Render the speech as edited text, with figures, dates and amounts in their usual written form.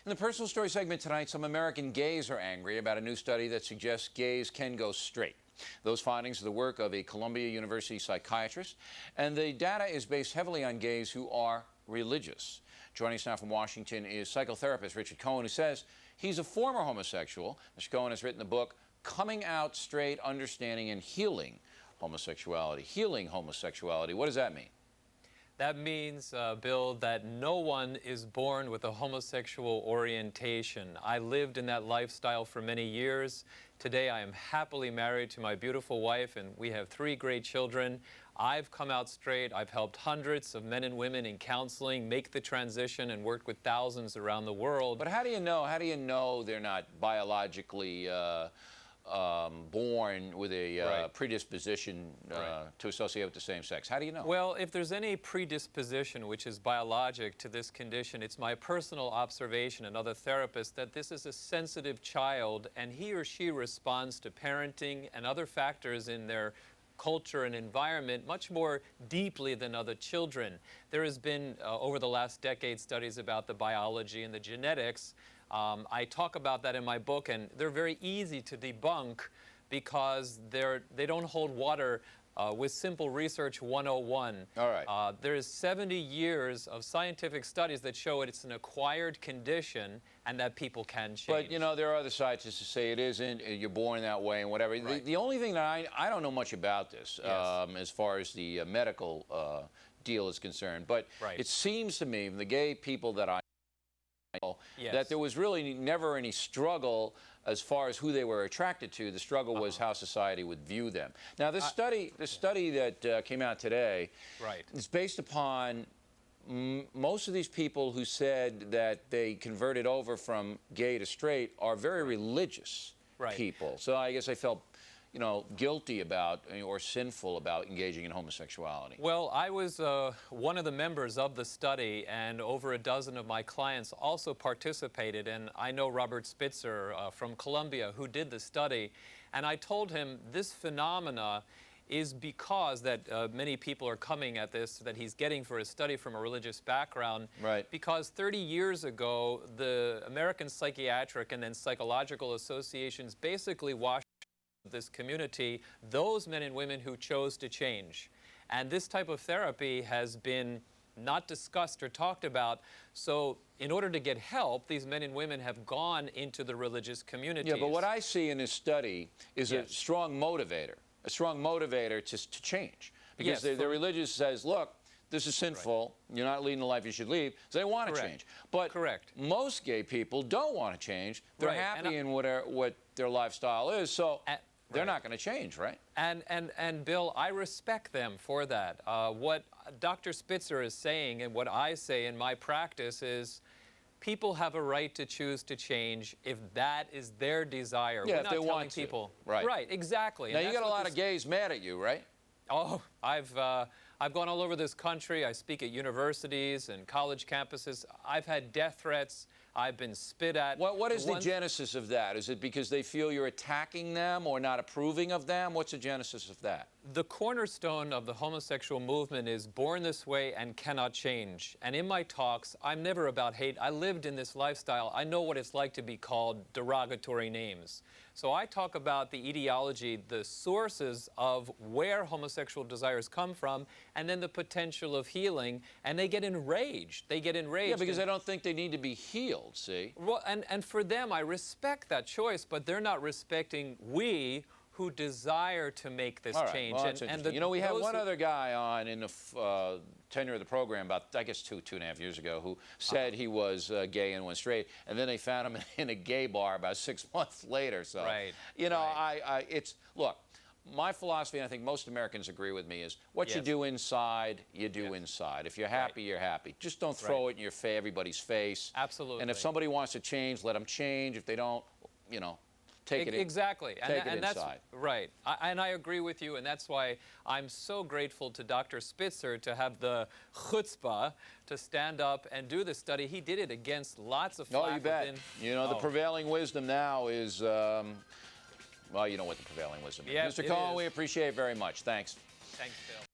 In the personal story segment tonight, some American gays are angry about a new study that suggests gays can go straight. Those findings are the work of a Columbia University psychiatrist, and the data is based heavily on gays who are religious. Joining us now from Washington is psychotherapist Richard Cohen, who says he's a former homosexual. Mr. Cohen has written the book, Coming Out Straight, Understanding and Healing Homosexuality. Healing homosexuality. What does that mean? That means, Bill, that no one is born with a homosexual orientation. I lived in that lifestyle for many years. Today I am happily married to my beautiful wife, and we have 3 great children. I've come out straight. I've helped hundreds of men and women in counseling make the transition and worked with thousands around the world. But how do you know? How do you know they're not biologically born with a predisposition to associate with the same sex? How do you know? Well, if there's any predisposition, which is biologic, to this condition, it's my personal observation and other therapists that this is a sensitive child, and he or she responds to parenting and other factors in their culture and environment much more deeply than other children. There has been, over the last decade, studies about the biology and the genetics. I talk about that in my book, and they're very easy to debunk because they don't hold water with simple research 101. All right. There's 70 years of scientific studies that show it's an acquired condition and that people can change. But, you know, there are other scientists who say it isn't, you're born that way and whatever. Right. The only thing that I don't know much about this, as far as the medical deal is concerned, but it seems to me, from the gay people that I know, that there was really never any struggle as far as who they were attracted to. The struggle was how society would view them. Now, this study that came out today is based upon most of these people who said that they converted over from gay to straight are very religious people. So I guess I felt, you know, guilty about or sinful about engaging in homosexuality. Well, I was one of the members of the study, and over a dozen of my clients also participated. And I know Robert Spitzer from Columbia, who did the study, and I told him this phenomena is because that many people are coming at this, that he's getting for his study from a religious background. Because 30 years ago, the American Psychiatric and then Psychological Associations basically washed this community those men and women who chose to change. And this type of therapy has been not discussed or talked about. So in order to get help, these men and women have gone into the religious communities. Yeah, but what I see in this study is a strong motivator to change. Because the religious says, look, this is sinful, you're not leading the life you should lead, so they want to change. But most gay people don't want to change. They're happy in what their lifestyle is, so they're not going to change, right? And Bill, I respect them for that. What Dr. Spitzer is saying and what I say in my practice is people have a right to choose to change if that is their desire. Yeah, We're if not they telling want people. to. Right, exactly. Now, you got a lot of gays mad at you, right? Oh, I've gone all over this country. I speak at universities and college campuses. I've had death threats. I've been spit at. What is the genesis of that? Is it because they feel you're attacking them or not approving of them? What's the genesis of that? The cornerstone of the homosexual movement is born this way and cannot change. And in my talks, I'm never about hate. I lived in this lifestyle. I know what it's like to be called derogatory names. So I talk about the etiology, the sources of where homosexual desires come from, and then the potential of healing, and they get enraged. They get enraged. Yeah, because they don't think they need to be healed, see? Well, and for them, I respect that choice, but they're not respecting we who desire to make this change. Well, that's interesting. You know, we had one other guy on in the tenure of the program about, I guess, two and a half years ago, who said he was gay and went straight, and then they found him in a gay bar about 6 months later. So, you know, look, my philosophy, and I think most Americans agree with me, is what you do inside, you do inside. If you're happy, you're happy. Just don't throw it in everybody's face. Absolutely. And if somebody wants to change, let them change. If they don't, you know, take it in. Exactly. Take it inside. Right. And I agree with you, and that's why I'm so grateful to Dr. Spitzer to have the chutzpah to stand up and do this study. He did it against lots of flack. Oh, you bet. You know, the prevailing wisdom now is, well, you know what the prevailing wisdom is. Mr. Cohen, we appreciate it very much. Thanks. Thanks, Bill.